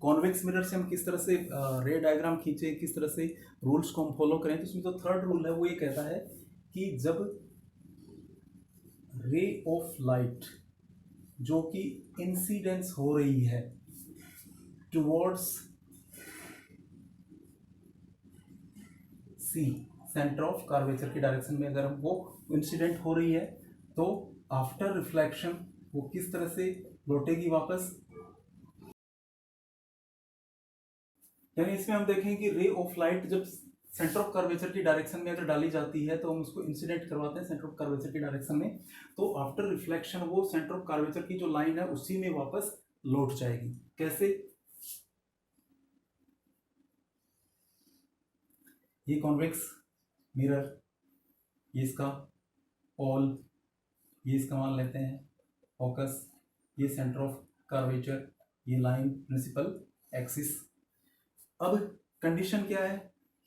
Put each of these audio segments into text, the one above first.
Convex mirror से हम किस तरह से रे डायग्राम खींचे, किस तरह से रूल्स को हम फॉलो करें। तो इसमें जो थर्ड रूल है वो ये कहता है कि जब रे ऑफ लाइट जो कि इंसिडेंस हो रही है towards C, centre of curvature की डायरेक्शन में अगर वो इंसिडेंट हो रही है तो आफ्टर रिफ्लेक्शन वो किस तरह से लौटेगी वापस। यानी इसमें हम देखें कि रे ऑफ लाइट जब सेंटर ऑफ कर्वेचर की डायरेक्शन में अगर डाली जाती है तो हम उसको इंसिडेंट करवाते हैं सेंटर ऑफ कर्वेचर की डायरेक्शन में, तो आफ्टर रिफ्लेक्शन वो सेंटर ऑफ कर्वेचर की जो लाइन है उसी में वापस लौट जाएगी। कैसे? ये कॉन्वेक्स मिरर, ये इसका पोल, ये इसका मान लेते हैं फोकस, ये सेंटर ऑफ कर्वेचर, ये लाइन प्रिंसिपल एक्सिस। अब कंडीशन क्या है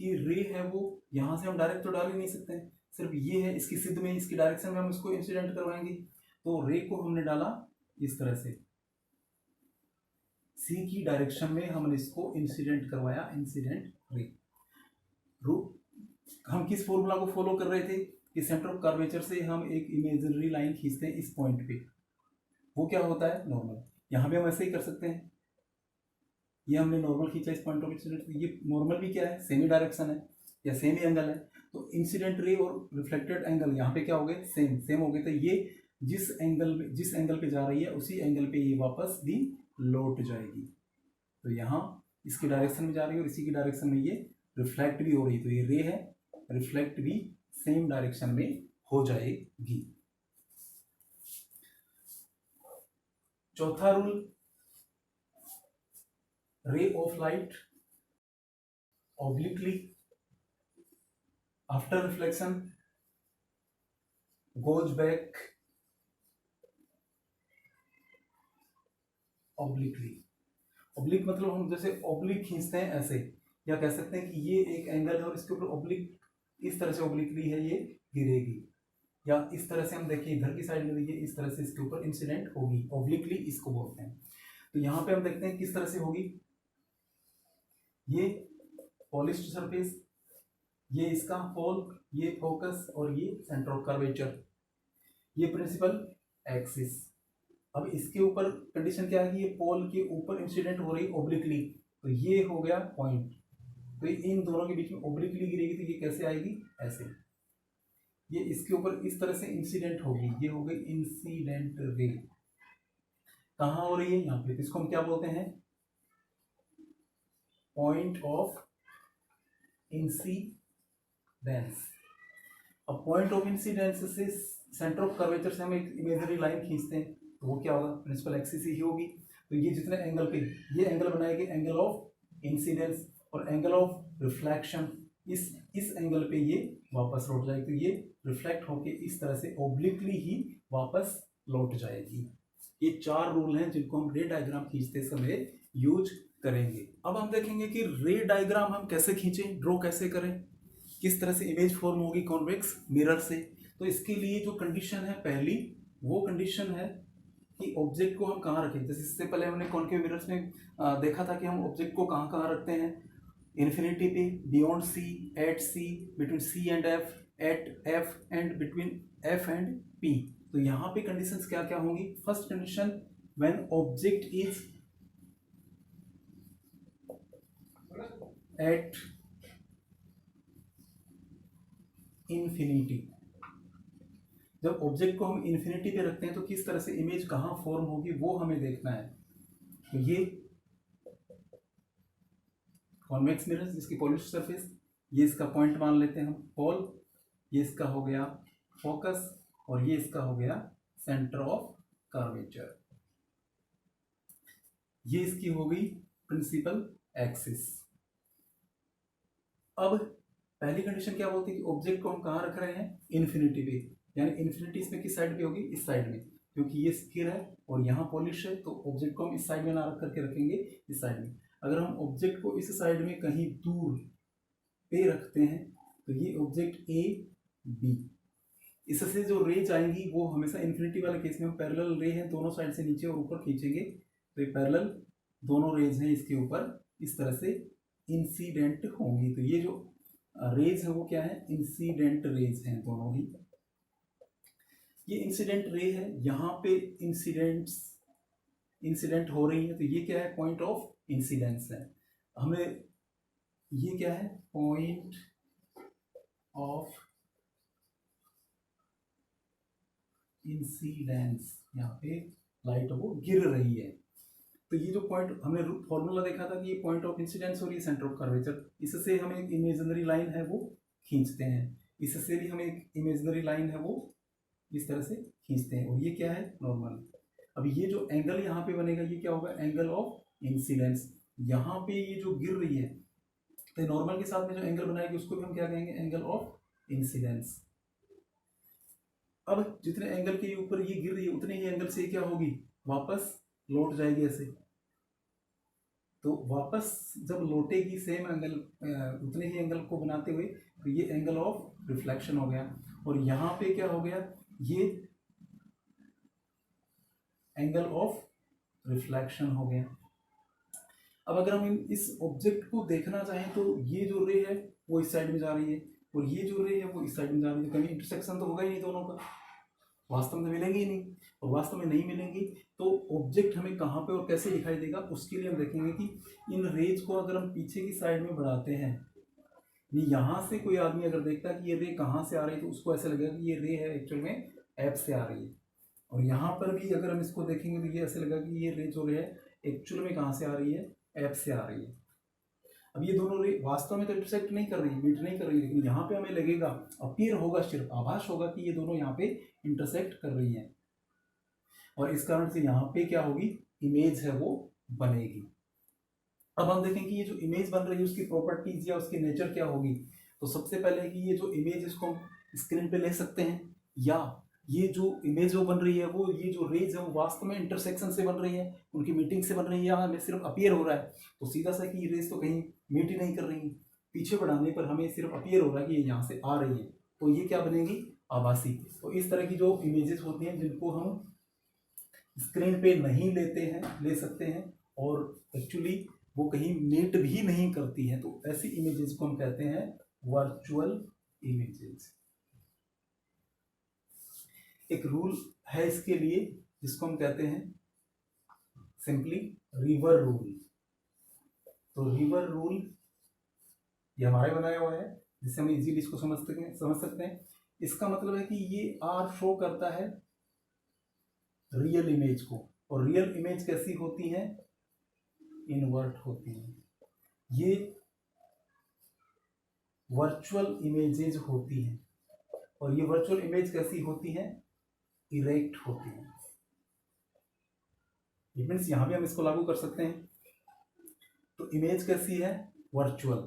कि रे है वो यहां से हम डायरेक्ट तो डाल ही नहीं सकते हैं, सिर्फ ये है इसकी सिद्ध में, इसकी डायरेक्शन में हम इसको इंसिडेंट करवाएंगे। तो रे को हमने डाला इस तरह से, सी की डायरेक्शन में हमने इसको इंसिडेंट करवाया, इंसिडेंट रे। हम किस फॉर्मूला को फॉलो कर रहे थे कि सेंटर ऑफ कर्वेचर से हम एक इमेजिनरी लाइन खींचते हैं इस पॉइंट पे, वो क्या होता है नॉर्मल। यहां पे हम ऐसे ही कर सकते हैं, ये हमने नॉर्मल खींचा इस पॉइंट ऑफ इंसिडेंट, ये नॉर्मल भी क्या है, सेम ही डायरेक्शन है या सेम ही एंगल है। तो इंसिडेंट रे और रिफ्लेक्टेड एंगल यहाँ पे क्या हो गए, सेम सेम हो गए। तो ये जिस एंगल पे जा रही है उसी एंगल पे ये वापस भी लौट जाएगी। तो यहाँ इसकी डायरेक्शन में जा रही है और इसी की डायरेक्शन में ये रिफ्लेक्ट भी हो रही है, तो ये रे है, रिफ्लेक्ट भी सेम डायरेक्शन में हो जाएगी। चौथा rule, ray of light obliquely after reflection goes back obliquely। oblique मतलब हम जैसे oblique खींचते हैं ऐसे, या कह सकते हैं कि ये एक एंगल है और इसके ऊपर oblique इस तरह से obliquely है ये गिरेगी, या इस तरह से हम देखिए इधर की साइड में देखिए इस तरह से इसके ऊपर इंसिडेंट होगी, obliquely इसको बोलते हैं। तो यहाँ पे हम देखते हैं किस तरह से होगी, ये पॉलिश्ड सरफेस, ये इसका पोल, ये फोकस और ये सेंटर ऑफ कर्वेचर, ये प्रिंसिपल एक्सिस। अब इसके ऊपर कंडीशन क्या है कि ये पोल के ऊपर इंसिडेंट हो रही ओब्लिकली, तो ये हो गया पॉइंट। तो इन दोनों के बीच में ओब्लिकली गिरेगी तो ये कैसे आएगी, ऐसे। ये इसके ऊपर इस तरह से इंसिडेंट होगी, ये हो गई इंसिडेंट रे। कहाँ हो रही है, यहाँ पे। इसको हम क्या बोलते हैं, पॉइंट ऑफ इंसिडेंस। अब पॉइंट ऑफ इंसिडेंस से सेंटर ऑफ कर्वेचर से हम एक इमेजिनरी लाइन खींचते हैं तो वो क्या होगा, प्रिंसिपल एक्सिस ही होगी। तो ये जितने एंगल पे ये एंगल बनाएगी, एंगल ऑफ इंसिडेंस और एंगल ऑफ रिफ्लेक्शन, इस एंगल पे ये वापस लौट जाएगी। तो ये रिफ्लेक्ट होके इस तरह से ओब्लिकली ही वापस लौट जाएगी। ये 4 रूल हैं जिनको हम रे डायग्राम खींचते समय यूज करेंगे। अब हम देखेंगे कि रे डायग्राम हम कैसे खींचें, ड्रॉ कैसे करें, किस तरह से इमेज फॉर्म होगी कॉन्वेक्स मिरर से। तो इसके लिए जो कंडीशन है पहली, वो कंडीशन है कि ऑब्जेक्ट को हम कहाँ रखें। जैसे इससे पहले हमने कॉन्केव मिरर्स में देखा था कि हम ऑब्जेक्ट को कहाँ कहाँ रखते हैं, इन्फिनिटी पे, beyond C, at C, between C and F, at F and between F and P. तो यहाँ पे कंडीशंस क्या क्या होंगी। First condition, when object is at infinity. जब ऑब्जेक्ट को हम इंफिनिटी पे रखते हैं तो किस तरह से इमेज कहाँ फॉर्म होगी वो हमें देखना है। तो ये कॉन्वेक्स मिरर जिसकी पॉलिश्ड सरफेस, ये इसका पॉइंट मान लेते हैं हम पोल, ये इसका हो गया फोकस और ये इसका हो गया सेंटर ऑफ कर्वेचर, ये इसकी हो गई प्रिंसिपल एक्सिस। अब पहली कंडीशन क्या बोलती है कि ऑब्जेक्ट को हम कहाँ रख रहे हैं, इन्फिनिटी पे। यानी इन्फिनिटी इसमें किस साइड पे होगी, इस साइड में, क्योंकि ये स्थिर है और यहाँ पॉलिश है। तो ऑब्जेक्ट को हम इस साइड में ना रख करके रखेंगे, इस साइड में। अगर हम ऑब्जेक्ट को इस साइड में कहीं दूर पे रखते हैं तो ये ऑब्जेक्ट ए बी, इससे जो रेज आएंगी वो हमेशा इन्फिनिटी वाले केस में हम पैरेलल रे हैं, दोनों साइड से नीचे और ऊपर खींचेंगे तो ये पैरेलल दोनों रेज हैं इसके ऊपर इस तरह से इंसिडेंट होंगी। तो ये जो रेज है वो क्या है, इंसिडेंट रेज हैं दोनों ही। ये इंसिडेंट रे है, यहाँ पे इंसिडेंट हो रही है, तो ये क्या है, पॉइंट ऑफ इंसिडेंस है। हमें ये क्या है, पॉइंट ऑफ इंसिडेंस, यहाँ पे लाइट वो गिर रही है। तो ये जो पॉइंट हमने फॉर्मूला देखा था कि ये पॉइंट ऑफ इंसिडेंस और ये सेंटर ऑफ कर्वेचर, इससे हम एक इमेजिनरी लाइन है वो खींचते हैं, इससे भी हम एक इमेजिनरी लाइन है वो इस तरह से खींचते हैं, और ये क्या है, नॉर्मल। अब ये जो एंगल यहाँ पे बनेगा ये क्या होगा, एंगल ऑफ इंसिडेंस। यहाँ पे ये जो गिर रही है तो नॉर्मल के साथ में जो एंगल बनाएगी उसको भी हम क्या कहेंगे, एंगल ऑफ इंसिडेंस। अब जितने एंगल के ऊपर ये गिर रही है उतने ही एंगल से क्या होगी, वापस लौट जाएगी ऐसे। तो वापस जब लौटेगी सेम एंगल, उतने ही एंगल को बनाते हुए, तो ये एंगल ऑफ रिफ्लेक्शन हो गया। और यहाँ पे क्या हो गया, ये एंगल ऑफ रिफ्लेक्शन हो गया। अब अगर हम इस ऑब्जेक्ट को देखना चाहें तो ये जो रे है वो इस साइड में जा रही है और ये जो रे है वो इस साइड में जा रही है, कहीं इंटरसेक्शन तो होगा ही नहीं दोनों का, वास्तव में मिलेंगे ही नहीं। और वास्तव में नहीं मिलेंगी तो ऑब्जेक्ट हमें कहाँ पे और कैसे दिखाई देगा, उसके लिए हम देखेंगे कि इन रेज को अगर हम पीछे की साइड में बढ़ाते हैं, यहाँ से कोई आदमी अगर देखता है कि ये रे कहाँ से आ रही है तो उसको ऐसा लगेगा कि ये रे है एक्चुअल में एफ से आ रही है। और यहाँ पर भी अगर हम इसको देखेंगे तो ये ऐसे लगेगा कि ये रे जो रे है एक्चुअल में कहाँ से आ रही है, एफ से आ रही है। अब ये दोनों रे वास्तव में तो इंटरसेक्ट नहीं कर रही, मीट नहीं कर रही, लेकिन यहाँ पे हमें लगेगा, अपीयर होगा, सिर्फ आभास होगा कि ये दोनों यहाँ पे इंटरसेक्ट कर रही हैं, और इस कारण से यहाँ पे क्या होगी, इमेज है वो बनेगी। अब हम देखें कि ये जो इमेज बन रही है उसकी प्रॉपर्टीज या उसकी नेचर क्या होगी। तो सबसे पहले कि ये जो इमेज इसको हम स्क्रीन पे ले सकते हैं, या ये जो इमेज वो बन रही है वो ये जो रेज है वो वास्तव में इंटरसेक्शन से बन रही है, उनकी मीटिंग से बन रही है, या हमें सिर्फ अपीयर हो रहा है। तो सीधा सा कि ये रेज तो कहीं मीट ही नहीं कर रही, पीछे बढ़ाने पर हमें सिर्फ अपीयर हो रहा है कि ये यहाँ से आ रही है, तो ये क्या बनेगी, आभासी। तो इस तरह की जो इमेजेस होती हैं जिनको हम स्क्रीन पे नहीं लेते हैं, ले सकते हैं, और एक्चुअली वो कहीं मीट भी नहीं करती हैं, तो ऐसी इमेजेस को हम कहते हैं वर्चुअल इमेजेस। एक रूल है इसके लिए जिसको हम कहते हैं सिंपली रिवर रूल। तो रिवर रूल ये हमारे बनाया हुआ है जिससे हम इजीली इसको समझ सकते हैं। इसका मतलब है कि ये आर शो करता है रियल इमेज को, और रियल इमेज कैसी होती है, इनवर्ट होती है। ये वर्चुअल इमेजेस होती हैं, और ये वर्चुअल इमेज कैसी होती है, इरेक्ट होती है। इट मीन्स यहां भी हम इसको लागू कर सकते हैं। तो इमेज कैसी है, वर्चुअल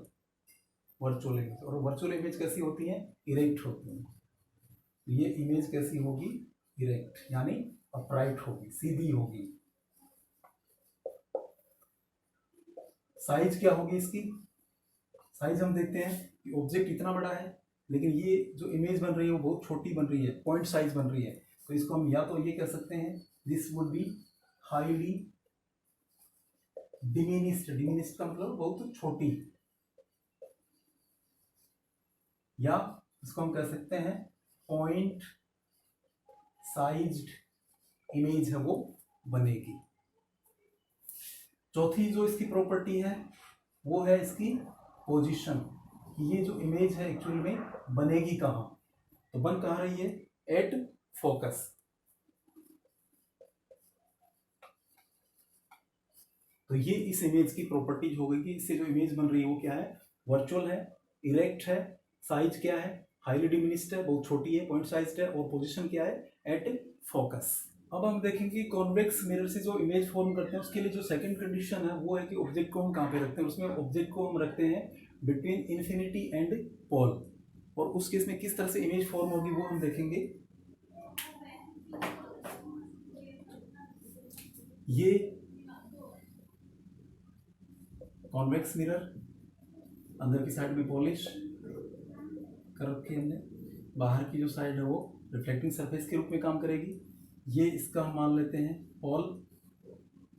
इमेज, और वर्चुअल इमेज कैसी होती है, इरेक्ट होती है। ये इमेज कैसी होगी, इरेक्ट, यानी अपराइट होगी, सीधी होगी। साइज क्या होगी इसकी, साइज हम देखते हैं कि ऑब्जेक्ट इतना बड़ा है लेकिन ये जो इमेज बन रही है वो बहुत छोटी बन रही है, पॉइंट साइज बन रही है। तो इसको हम या तो ये कह सकते हैं, this would be highly diminished का मतलब बहुत छोटी, या इसको हम कह सकते हैं पॉइंट साइज्ड इमेज है वो बनेगी। चौथी जो इसकी प्रॉपर्टी है वो है इसकी पोजीशन, कि ये जो इमेज है एक्चुअल में बनेगी कहाँ, तो बन कहाँ रही है, एट फोकस। तो ये इस इमेज की प्रॉपर्टीज हो गई कि इससे जो इमेज बन रही है वो क्या है, वर्चुअल है, इरेक्ट है, साइज क्या है, हाईली डिमिनिस्ड है, बहुत छोटी है, पॉइंट साइज्ड है, और पोजीशन क्या है, एट फोकस। अब हम देखेंगे कॉन्वेक्स मिरर से जो इमेज फॉर्म करते हैं उसके लिए जो सेकंड कंडीशन है वो है कि ऑब्जेक्ट को हम कहाँ पे रखते हैं, उसमें ऑब्जेक्ट को हम रखते हैं बिटवीन इन्फिनिटी एंड पोल, और उस केस में किस तरह से इमेज फॉर्म होगी वो हम देखेंगे। ये कॉन्वेक्स मिरर अंदर की साइड में पॉलिश कर रखी है हमने, बाहर की जो साइड है वो रिफ्लेक्टिंग सरफेस के रूप में काम करेगी। ये इसका हम मान लेते हैं पॉल,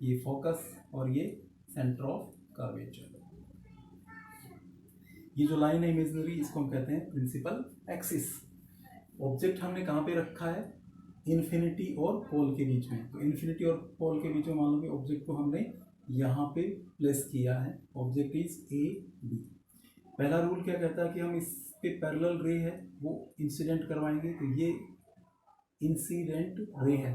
ये फोकस और ये सेंटर ऑफ कर्वेचर। ये जो लाइन है इमेजिनरी, इसको हम कहते हैं प्रिंसिपल एक्सिस। ऑब्जेक्ट हमने कहाँ पे रखा है? इन्फिनिटी और पोल के बीच में। तो इन्फिनिटी और पोल के बीच में मान लो कि ऑब्जेक्ट को हमने यहाँ पे प्लेस किया है। Object is A B. पहला रूल क्या कहता है कि हम इस पे पैरेलल रे है वो इंसिडेंट करवाएंगे। तो ये इंसिडेंट रे है।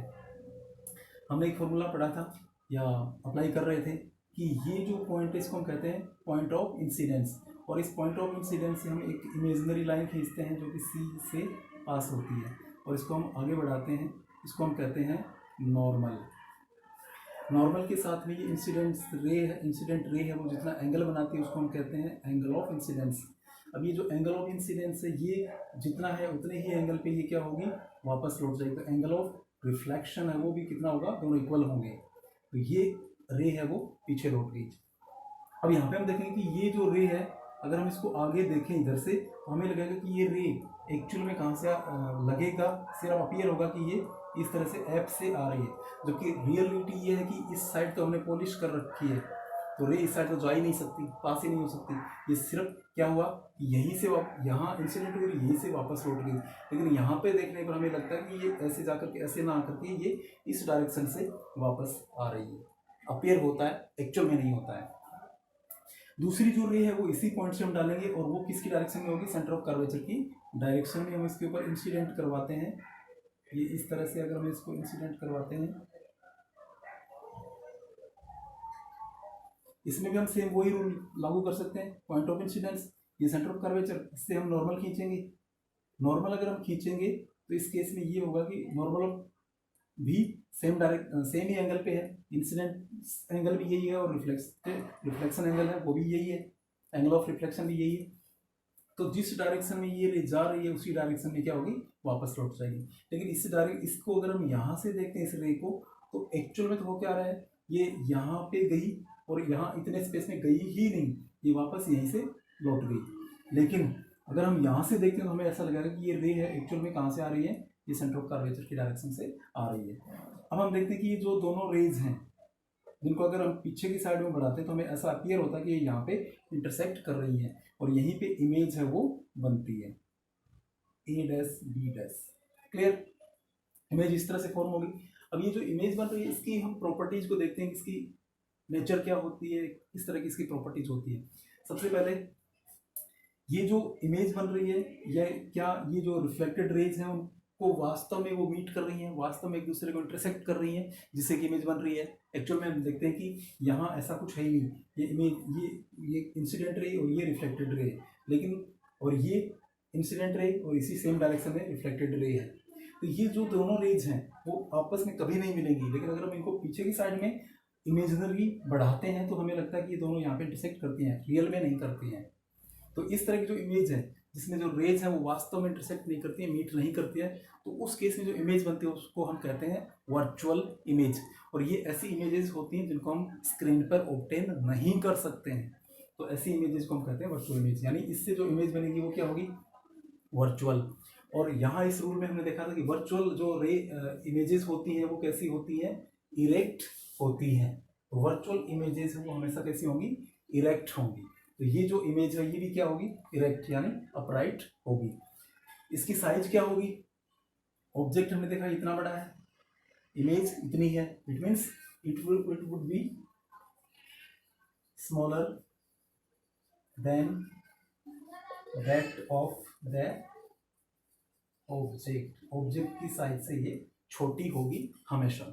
हमने एक फॉर्मूला पढ़ा था या अप्लाई कर रहे थे कि ये जो पॉइंट है इसको हम कहते हैं पॉइंट ऑफ इंसिडेंस। और इस पॉइंट ऑफ इंसिडेंस से हम एक इमेजिनरी लाइन खींचते हैं जो कि सी से पास होती है, और इसको हम आगे बढ़ाते हैं। इसको हम कहते हैं नॉर्मल। नॉर्मल के साथ में ये इंसिडेंट रे है वो जितना एंगल बनाती है उसको हम कहते हैं एंगल ऑफ इंसिडेंस। अब ये जो एंगल ऑफ इंसिडेंस है ये जितना है उतने ही एंगल पे ये क्या होगी? वापस लौट जाएगी। तो एंगल ऑफ रिफ्लेक्शन है वो भी कितना होगा? दोनों इक्वल होंगे। तो ये रे है वो पीछे लौट गई। अब यहाँ पे हम देखेंगे कि ये जो रे है अगर हम इसको आगे देखें इधर से तो हमें लगेगा कि ये रे एक्चुअल में कहाँ से लगेगा? सिर्फ अपीयर होगा कि ये इस तरह से एफ से आ रही है, जबकि रियलिटी ये है कि इस साइड तो हमने पॉलिश कर रखी है, तो रे इस साइड तो जा ही नहीं सकती, पास ही नहीं हो सकती। ये सिर्फ क्या हुआ? यहीं से यहाँ इंसिडेंट हुई, यहीं से वापस लौट गई। लेकिन यहाँ पे देखने पर हमें लगता है कि ये ऐसे जाकर के ऐसे ना आकर के ये इस डायरेक्शन से वापस आ रही है। अपीयर होता है, एक्चुअल में नहीं होता है। दूसरी जो रे है वो इसी पॉइंट से हम डालेंगे और वो किसकी डायरेक्शन में होगी? सेंटर ऑफ कर्वेचर की डायरेक्शन में हम इसके ऊपर इंसिडेंट करवाते हैं। ये इस तरह से अगर हम इसको इंसिडेंट करवाते हैं, इसमें भी हम सेम वही रूल लागू कर सकते हैं। पॉइंट ऑफ इंसिडेंस, ये सेंटर ऑफ कर्वेचर, इससे हम नॉर्मल खींचेंगे। नॉर्मल अगर हम खींचेंगे तो इस केस में ये होगा कि नॉर्मल भी सेम ही एंगल पे है। इंसिडेंट एंगल भी यही है और रिफ्लेक्शन एंगल है वो भी यही है। एंगल ऑफ रिफ्लेक्शन भी यही है। तो जिस डायरेक्शन में ये रे जा रही है उसी डायरेक्शन में क्या होगी? वापस लौट जाएगी। लेकिन इसको अगर हम यहाँ से देखते हैं इस रे को, तो एक्चुअल में तो हो क्या रहा है? ये यहाँ पे गई और यहाँ इतने स्पेस में गई ही नहीं, ये वापस यहीं से लौट गई। लेकिन अगर हम यहाँ से देखते हैं तो हमें ऐसा लगेगा कि ये रे है एक्चुअल में कहाँ से आ रही है? ये सेंटर ऑफ कर्वेचर की डायरेक्शन से आ रही है। अब हम देखते हैं कि ये जो दोनों रेज हैं जिनको अगर हम पीछे की साइड में बढ़ाते हैं तो हमें ऐसा अपीयर होता है कि ये यहाँ पे इंटरसेक्ट कर रही है और यहीं पे इमेज है वो बनती है A dash B dash. Clear? Image इस तरह से फॉर्म होगी। अब ये जो इमेज बन रही है इसकी हम प्रॉपर्टीज को देखते हैं कि इसकी नेचर क्या होती है, किस तरह की इसकी प्रॉपर्टीज होती है। सबसे पहले ये जो इमेज बन रही है ये जो रिफ्लेक्टेड रेज हैं उनको वास्तव में वो मीट कर रही हैं, वास्तव में एक दूसरे को इंटरसेक्ट कर रही हैं जिससे कि इमेज बन रही है। एक्चुअल में हम देखते हैं कि यहाँ ऐसा कुछ है ही नहीं। ये इमेज ये इंसिडेंट रे और ये रिफ्लेक्टेड रे, लेकिन और ये इंसिडेंट रे और इसी सेम डायरेक्शन में रिफ्लेक्टेड रे है। तो ये जो दोनों रेज हैं वो आपस में कभी नहीं मिलेंगी। लेकिन अगर हम इनको पीछे की साइड में इमेजिनरी बढ़ाते हैं तो हमें लगता है कि ये दोनों यहाँ पे इंटरसेक्ट करती हैं, रियल में नहीं करती हैं। तो इस तरह की जो इमेज है जिसमें जो रेज है वो वास्तव में इंटरसेक्ट नहीं करती है, मीट नहीं करती है, तो उस केस में जो इमेज बनती है उसको हम कहते हैं वर्चुअल इमेज। और ये ऐसी इमेजेस होती हैं जिनको हम स्क्रीन पर ऑब्टेन नहीं कर सकते हैं, तो ऐसी इमेजेस को हम कहते हैं वर्चुअल इमेज। यानी इससे जो इमेज बनेगी वो क्या होगी? वर्चुअल। और यहाँ इस रूल में हमने देखा था कि वर्चुअल जो इमेजेस होती हैं वो कैसी होती हैं? इरेक्ट होती हैं। वर्चुअल इमेजेस वो हमेशा कैसी होंगी? इरेक्ट होंगी। तो ये जो इमेज है ये भी क्या होगी? इरेक्ट यानी अपराइट होगी। इसकी साइज क्या होगी? ऑब्जेक्ट हमने देखा इतना बड़ा है, इमेज इतनी है, it means it would be smaller than that of the object की साइज से ये छोटी होगी हमेशा।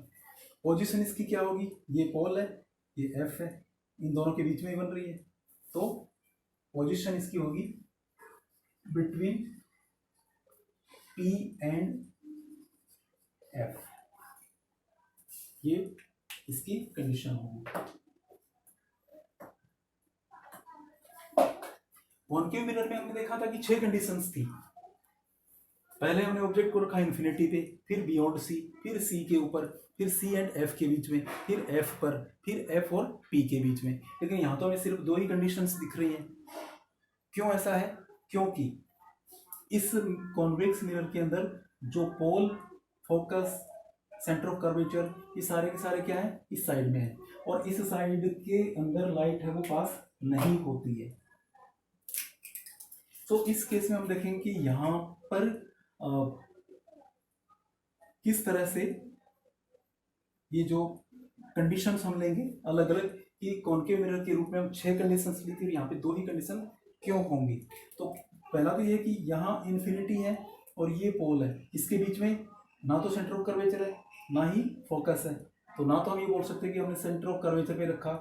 पोजीशन इसकी क्या होगी? ये पोल है, ये एफ है, इन दोनों के बीच में ही बन रही है, तो पोजीशन इसकी होगी बिटवीन पी एंड एफ। ये इसकी कंडीशन होगी। कॉनकेव मिरर में हमने देखा था कि 6 कंडीशंस थी। पहले हमने ऑब्जेक्ट को रखा इन्फिनिटी पे, फिर बियॉन्ड सी, फिर सी के ऊपर, फिर सी एंड एफ के बीच में, फिर एफ पर, फिर एफ और पी के बीच में। लेकिन यहाँ तो हमें सिर्फ 2 ही कंडीशंस दिख रही हैं। क्यों ऐसा है? क्योंकि इस कॉन्वेक्स मिरर के अंदर जो पोल फोकस सेंटर ऑफ कर्वेचर, ये सारे के सारे क्या है, इस साइड में है, और इस साइड के अंदर लाइट है वो पास नहीं होती है। तो इस केस में हम देखेंगे कि यहाँ पर किस तरह से ये जो कंडीशंस हम लेंगे अलग अलग, कि कॉनकेव मिरर के रूप में हम 6 कंडीशंस ली थी, और यहाँ पे 2 ही कंडीशन क्यों होंगी। तो पहला तो ये कि यहाँ इन्फिनिटी है और ये पोल है, इसके बीच में ना तो सेंटर ऑफ कर्वेचर है ना ही फोकस है, तो ना तो हम ये बोल सकते हैं कि हमने सेंटर ऑफ कर्वेचर पे रखा,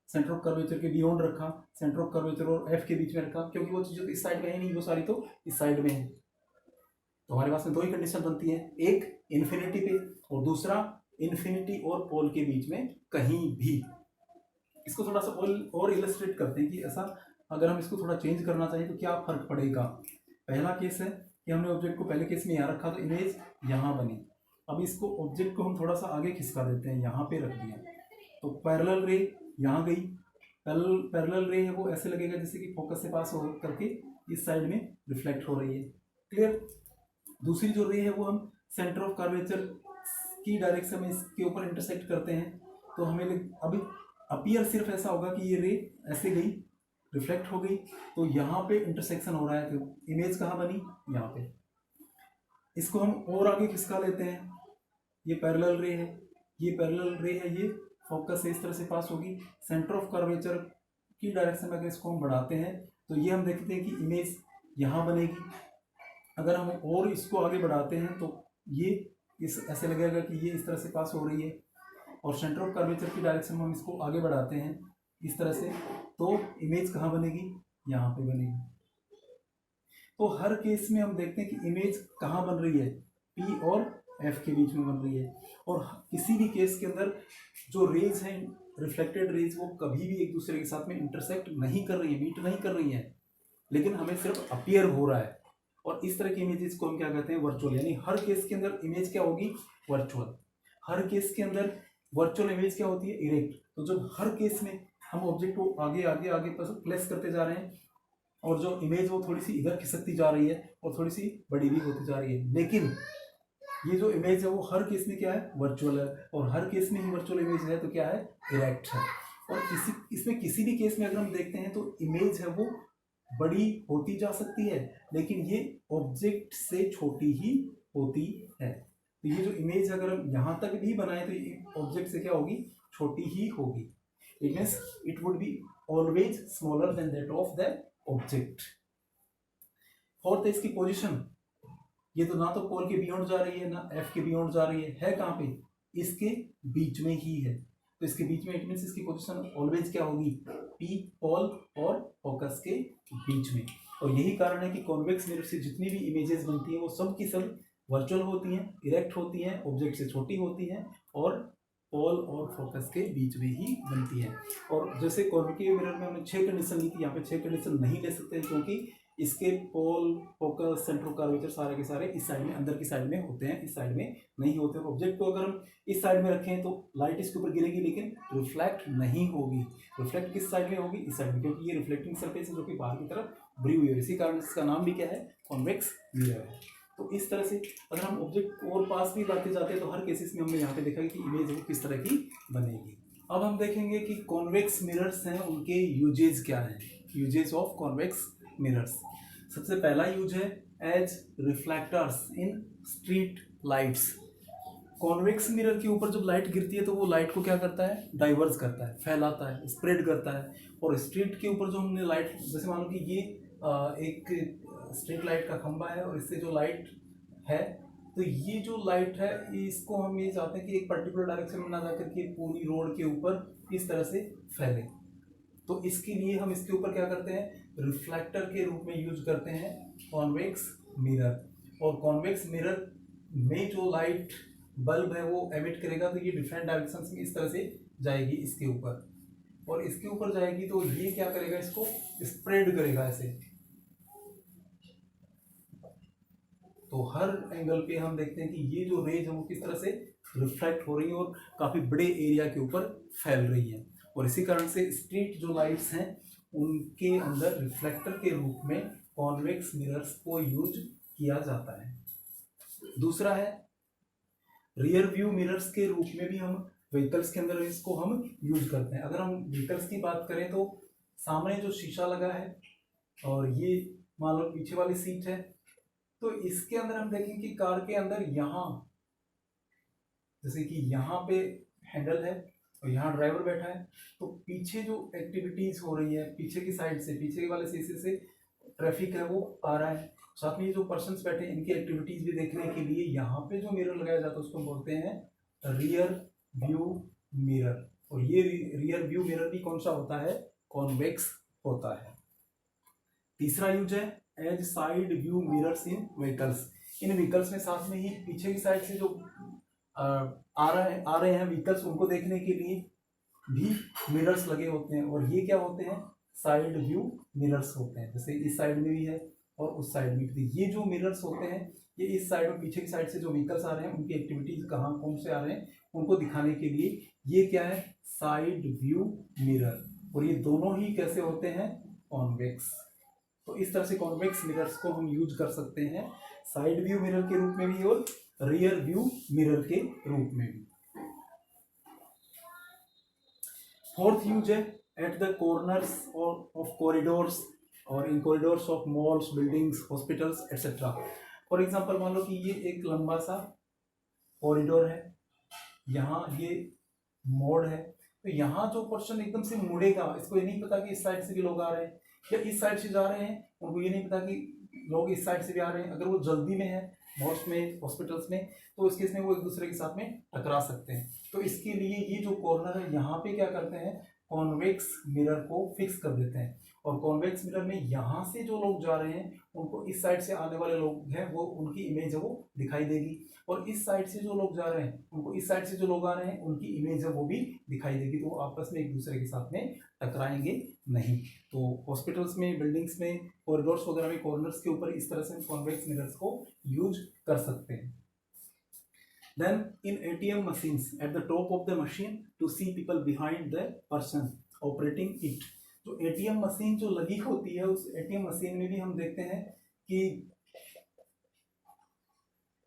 सेंटर ऑफ कर्वेचर के बियॉन्ड रखा, सेंटर ऑफ कर्वेचर और एफ के बीच में रखा, क्योंकि वो चीज़ तो इस साइड में है नहीं, वो सारी तो इस साइड में है। तो हमारे पास में 2 ही कंडीशन बनती है, एक इन्फिनिटी पे और दूसरा इन्फिनिटी और पोल के बीच में कहीं भी। इसको थोड़ा सा और इलस्ट्रेट करते हैं कि ऐसा अगर हम इसको थोड़ा चेंज करना चाहिए तो क्या फर्क पड़ेगा। पहला केस है कि हमने ऑब्जेक्ट को पहले केस में यहाँ रखा तो इमेज यहाँ बनी, अब इसको ऑब्जेक्ट को हम थोड़ा सा आगे खिसका देते हैं, यहाँ पे रख दिया, तो पैरेलल रे यहाँ गई, पैरेलल रे है वो ऐसे लगेगा जैसे कि फोकस से पास हो करके इस साइड में रिफ्लेक्ट हो रही है। क्लियर। दूसरी जो रे है वो हम सेंटर ऑफ कर्वेचर की डायरेक्शन में इसके ऊपर इंटरसेक्ट करते हैं, तो हमें अभी अपीयर सिर्फ ऐसा होगा कि ये रे ऐसे गई, रिफ्लेक्ट हो गई, तो यहाँ पे इंटरसेक्शन हो रहा है, तो इमेज कहाँ बनी, यहाँ पे। इसको हम और आगे खिसका लेते हैं, ये पैरेलल रे है, ये पैरेलल रे है, ये फोकस से इस तरह से पास होगी, सेंटर ऑफ कर्वेचर की डायरेक्शन में अगर इसको हम बढ़ाते हैं तो ये हम देखते हैं कि इमेज यहाँ बनेगी। अगर हम और इसको आगे बढ़ाते हैं तो ये इस ऐसे लगेगा कि ये इस तरह से पास हो रही है, और सेंटर ऑफ कर्वेचर की डायरेक्शन में हम इसको आगे बढ़ाते हैं इस तरह से, तो इमेज कहाँ बनेगी, यहाँ पे बनेगी। तो हर केस में हम देखते हैं कि इमेज कहाँ बन रही है, पी और एफ के बीच में बन रही है, और किसी भी केस के अंदर जो रेज हैं रिफ्लेक्टेड रेज वो कभी भी एक दूसरे के साथ में इंटरसेक्ट नहीं कर रही है, मीट नहीं कर रही है, लेकिन हमें सिर्फ अपीयर हो रहा है। और इस तरह की इमेजेस को हम क्या कहते हैं, वर्चुअल, यानी हर केस के अंदर इमेज क्या होगी, वर्चुअल। हर केस के अंदर वर्चुअल इमेज क्या होती है, इरेक्ट। तो जब हर केस में हम ऑब्जेक्ट को आगे आगे आगे प्लेस करते जा रहे हैं और जो इमेज वो थोड़ी सी इधर खिसकती जा रही है और थोड़ी सी बड़ी भी होती जा रही है, लेकिन ये जो इमेज है वो हर केस में क्या है, वर्चुअल है, और हर केस में ही वर्चुअल इमेज है तो क्या है, इरेक्ट है। और इसमें किसी भी केस में अगर हम देखते हैं तो इमेज है वो बड़ी होती जा सकती है, लेकिन ये ऑब्जेक्ट से छोटी ही होती है। तो ये जो इमेज अगर हम यहाँ तक भी बनाए तो ये ऑब्जेक्ट से क्या होगी, छोटी ही होगी। It means it would be always smaller than that of the object. Fourth है इसकी पोजीशन, ये तो ना तो पोल के बियॉन्ड जा रही है ना एफ के बियॉन्ड जा रही है कहाँ पे, इसके बीच में ही है। तो इसके बीच में इट मीन्स इसकी पोजीशन ऑलवेज क्या होगी, पी पोल और फोकस के बीच में। और यही कारण है कि कॉन्वेक्स मिरर से जितनी भी इमेजेस बनती हैं वो सब की सब वर्चुअल होती हैं, इरेक्ट होती हैं, ऑब्जेक्ट से छोटी होती हैं और पोल और फोकस के बीच में ही बनती है। और जैसे कॉन्वेक्स मिरर में हमने 6 कंडीशन ली थी, यहाँ पे 6 कंडीशन नहीं ले सकते क्योंकि इसके पोल फोकस सेंटर ऑफ कर्वेचर सारे के सारे इस साइड में, अंदर की साइड में होते हैं, इस साइड में नहीं होते। ऑब्जेक्ट को अगर हम इस साइड में रखें तो लाइट इसके ऊपर गिरेगी लेकिन रिफ्लेक्ट नहीं होगी। रिफ्लेक्ट किस साइड में होगी, इस साइड में, क्योंकि ये रिफ्लेक्टिंग सरफेस है जो कि बाहर की तरफ भरी हुई है। इसी कारण इसका नाम भी क्या है, कॉन्वेक्स मिरर है। तो इस तरह से अगर हम ऑब्जेक्ट को और पास भी लाते जाते हैं तो हर केसेस में हमने यहाँ पे देखा कि इमेज वो किस तरह की बनेगी। अब हम देखेंगे कि कॉन्वेक्स मिरर्स हैं उनके यूजेज क्या हैं, यूजेज ऑफ कॉन्वेक्स मिरर्स। सबसे पहला यूज है एज रिफ्लेक्टर्स इन स्ट्रीट लाइट्स। कॉन्वेक्स मिरर के ऊपर जब लाइट गिरती है तो वो लाइट को क्या करता है, डाइवर्स करता है, फैलाता है, स्प्रेड करता है। और स्ट्रीट के ऊपर जो हमने लाइट, जैसे मान लो कि ये एक स्ट्रीट लाइट का खंभा है और इससे जो लाइट है, तो ये जो लाइट है इसको हम ये चाहते हैं कि एक पर्टिकुलर डायरेक्शन में ना जाकर के पूरी रोड के ऊपर इस तरह से फैले। तो इसके लिए हम इसके ऊपर क्या करते हैं, रिफ्लेक्टर के रूप में यूज करते हैं कॉन्वेक्स मिरर। और कॉन्वेक्स मिरर में जो लाइट बल्ब है वो एमिट करेगा तो ये डिफरेंट डायरेक्शंस में इस तरह से जाएगी इसके ऊपर, और इसके ऊपर जाएगी तो ये क्या करेगा, इसको स्प्रेड करेगा ऐसे। तो हर एंगल पे हम देखते हैं कि ये जो रेज है वो किस तरह से रिफ्लेक्ट हो रही है और काफ़ी बड़े एरिया के ऊपर फैल रही है। और इसी कारण से स्ट्रीट जो लाइट्स हैं उनके अंदर रिफ्लेक्टर के रूप में कॉन्वेक्स मिरर्स को यूज किया जाता है। दूसरा है रियर व्यू मिरर्स के रूप में भी हम व्हीकल्स के अंदर इसको हम यूज करते हैं। अगर हम व्हीकल्स की बात करें तो सामने जो शीशा लगा है और ये मान लो पीछे वाली सीट है, तो इसके अंदर हम देखें कि कार के अंदर यहाँ जैसे कि यहाँ पे हैंडल है और यहाँ ड्राइवर बैठा है, तो पीछे जो एक्टिविटीज हो रही है पीछे की साइड से, पीछे वाले शीशे से ट्रैफिक है वो आ रहा है, साथ में ये जो पर्सन्स बैठे हैं इनकी एक्टिविटीज भी देखने के लिए यहाँ पे जो मिरर लगाया जाता है उसको हम बोलते हैं रियर व्यू मिरर। और ये रियर व्यू मिरर भी कौन सा होता है, कॉन्वेक्स होता है। तीसरा यूज है as side view mirrors in vehicles. इन व्हीकल्स में साथ में ही पीछे की साइड से जो आ रहे हैं व्हीकल्स, उनको देखने के लिए भी मिरर्स लगे होते हैं और ये क्या होते हैं, साइड व्यू मिरर्स होते हैं। जैसे इस साइड में भी है और उस साइड में भी। ये जो मिरर्स होते हैं ये इस साइड और पीछे की साइड से जो व्हीकल्स आ रहे हैं उनकी एक्टिविटीज कहाँ कौन से आ रहे हैं उनको दिखाने के लिए ये क्या है, साइड व्यू मिरर। और ये दोनों ही कैसे होते हैं, कॉन्वेक्स। तो इस तरह से कॉन्वेक्स मिरर्स को हम यूज कर सकते हैं साइड व्यू मिरर के रूप में भी और रियर व्यू मिरर के रूप में भी। फोर्थ यूज है at the corners of corridors और in corridors of malls, buildings, hospitals etcetera. For example मान लो कि ये एक लंबा सा कॉरिडोर है, यहाँ ये मोड़ है, तो यहाँ जो पर्सन एकदम से मुड़ेगा, इसको ये नहीं पता कि इस साइड से भी लोग आ रहे हैं या इस साइड से जा रहे हैं, उनको ये नहीं पता कि लोग इस साइड से भी आ रहे हैं। अगर वो जल्दी में है मॉल्स में, हॉस्पिटल्स में, तो इस केस में वो एक दूसरे के साथ में टकरा सकते हैं। तो इसके लिए ये जो कॉर्नर है यहाँ पे क्या करते हैं, कॉन्वेक्स मिरर को फिक्स कर देते हैं। और कॉन्वेक्स मिरर में यहाँ से जो लोग जा रहे हैं उनको इस साइड से आने वाले लोग हैं वो उनकी इमेज है वो दिखाई देगी, और इस साइड से जो लोग जा रहे हैं उनको इस साइड से जो लोग आ रहे हैं उनकी इमेज है वो भी दिखाई देगी। तो वो आपस में एक दूसरे के साथ में टकराएंगे नहीं। तो हॉस्पिटल्स में, बिल्डिंग्स में, कॉरिडोर्स वगैरह में कॉर्नर्स के ऊपर इस तरह से हम कॉन्वेक्स मिरर्स को यूज कर सकते हैं। Then in ATM machines, at the top of the machine to see people behind the person operating it. तो ATM मशीन जो लगी होती है उस ATM मशीन में भी हम देखते हैं कि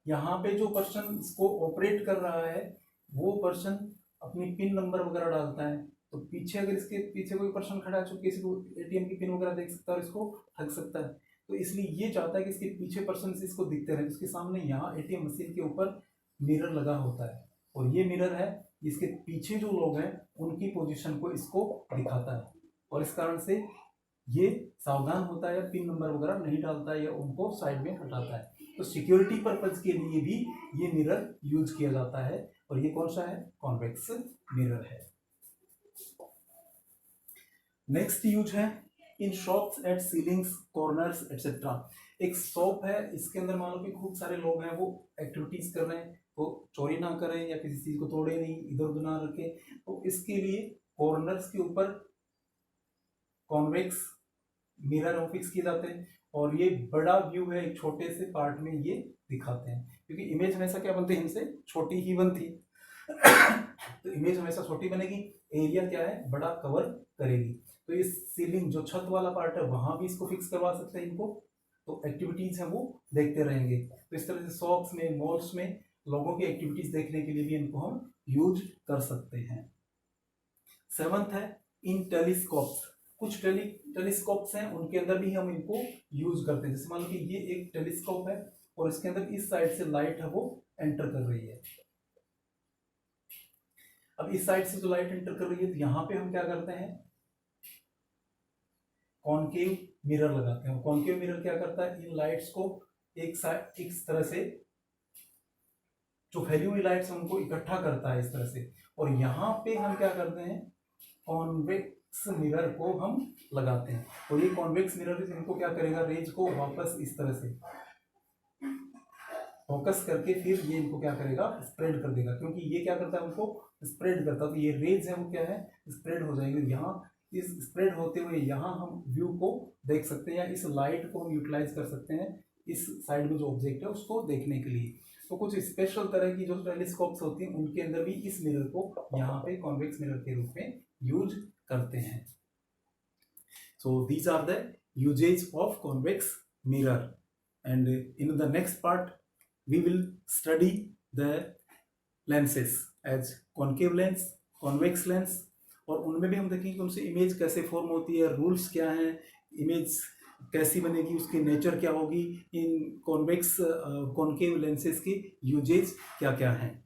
यहाँ पे जो पर्सन इसको ऑपरेट कर रहा है वो पर्सन अपनी पिन नंबर वगैरह डालता है। तो पीछे अगर इसके पीछे कोई पर्सन खड़ा है जो किसी को ATM की पिन वगैरह देख सकता है और इसको ठग सकता है, तो इसलिए ये चाहता है कि इसके पीछे पर्सन इसको दिखते रहे। उसके सामने यहाँ ATM मशीन के ऊपर मिरर लगा होता है और ये मिरर है इसके पीछे जो लोग हैं उनकी पोजीशन को इसको दिखाता है, और इस कारण से ये सावधान होता है, पिन नंबर वगैरह नहीं डालता है या उनको साइड में हटाता है। तो सिक्योरिटी पर्पज के लिए भी ये मिरर यूज किया जाता है और ये कौन सा है, कॉन्वेक्स मिरर है। नेक्स्ट यूज है in shops at ceilings, corners etcetera. एक शॉप है, इसके अंदर मान लो कि खूब सारे लोग हैं वो एक्टिविटीज कर रहे हैं, वो चोरी ना करें या किसी चीज को तोड़े नहीं, इधर उधर ना रखें, तो इसके लिए कॉर्नर्स के ऊपर कॉन्वेक्स मिरर हम फिक्स किए जाते हैं। और ये बड़ा व्यू है, एक छोटे से पार्ट में ये दिखाते हैं, क्योंकि इमेज हमेशा क्या बनती है, इनसे छोटी ही बनती तो इमेज हमेशा छोटी बनेगी, एरिया क्या है, बड़ा कवर करेगी। तो ये सीलिंग जो छत वाला पार्ट है वहां भी इसको फिक्स करवा सकते हैं इनको, तो एक्टिविटीज है वो देखते रहेंगे। तो इस तरह से शॉप्स में, मॉल्स में लोगों की एक्टिविटीज देखने के लिए भी इनको हम यूज कर सकते हैं। सेवंथ है इन टेलीस्कोप्स। कुछ टेलीस्कोप्स हैं उनके अंदर भी हम इनको यूज करते हैं। जैसे मान लो कि ये एक टेलीस्कोप है और इसके अंदर इस साइड से लाइट है वो एंटर कर रही है। अब इस साइड से जो लाइट एंटर कर रही है तो यहाँ पे हम क्या करते हैं, कॉनकेव मिरर लगाते हैं। कॉनकेव मिरर क्या करता है, इन लाइट्स को एक साइड इस तरह से जो फैली हुई लाइट्स है उनको इकट्ठा करता है इस तरह से, और यहाँ पे हम क्या करते हैं, कॉन्वेक्स मिरर को हम लगाते हैं। और ये कॉन्वेक्स मिरर इनको क्या करेगा, रेज को वापस इस तरह से फोकस करके फिर ये इनको क्या करेगा, स्प्रेड कर देगा, क्योंकि ये क्या करता है, उनको स्प्रेड करता है। तो ये रेज है वो क्या है, स्प्रेड हो जाएगी। यहाँ इस स्प्रेड होते हुए यहाँ हम व्यू को देख सकते हैं, या इस लाइट को हम यूटिलाइज कर सकते हैं इस साइड में जो ऑब्जेक्ट है उसको देखने के लिए। तो कुछ स्पेशल तरह की जो टेलीस्कोप्स होती हैं उनके अंदर भी इस मिरर को यहाँ पे कॉन्वेक्स मिरर के रूप में यूज करते हैं। So these are the usages of convex mirror, and in the next part we will study the lenses as concave lens, convex lens, और उनमें भी हम देखेंगे कि उनसे इमेज कैसे फॉर्म होती है, रूल्स क्या हैं, इमेज कैसी बनेगी, उसकी नेचर क्या होगी, इन कॉन्वेक्स कॉन्केव लेंसेज की यूजेज क्या क्या हैं।